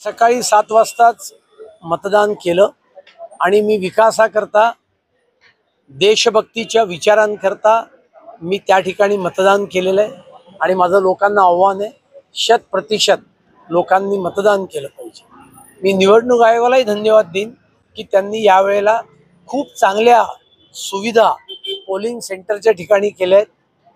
सकाळी 7 वाजताच मतदान केलं आणि मी विकासाकरता देशभक्तीच्या विचारांकरता मी त्या ठिकाणी मतदान केलेलं आहे आणि माझं लोकांना आव्हान आहे 100% लोकांनी मतदान केलं पाहिजे। मी निवडणूक आयोगालाही धन्यवाद देईन की त्यांनी यावेळेला खूप चांगल्या सुविधा पोलिंग सेंटरच्या ठिकाणी केल्या आहेत।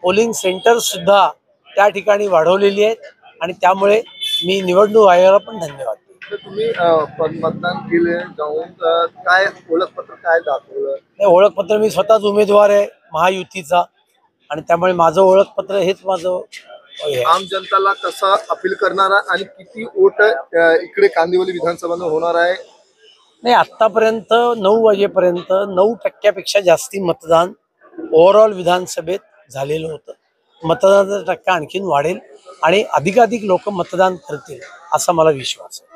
पोलिंग सेंटर सुद्धा त्या ठिकाणी वाढवलेली आहेत आणि त्यामुळे मी निवडणूक आयोगाला पण धन्यवाद देईन। तुम्ही मतदान केले जाऊन काय ओळखपत्र काय दाखवलं? हे ओळखपत्र मी स्वतःच उमेदवार आहे महायुतीचा आणि त्यामुळे माझं ओळखपत्र हेच माझं आम जनताला कसं अपील करणारा आणि किती वोट इकडे कांदिवली विधानसभा होणार आहे? नाही, आतापर्यंत 9 वाजेपर्यंत 9% जास्ती मतदान ओव्हरऑल विधानसभेत झालेलं होतं। मतदानाचा टक्का आणखीन वाढेल आणि अधिकाधिक लोक मतदान करतील असा मला विश्वास आहे।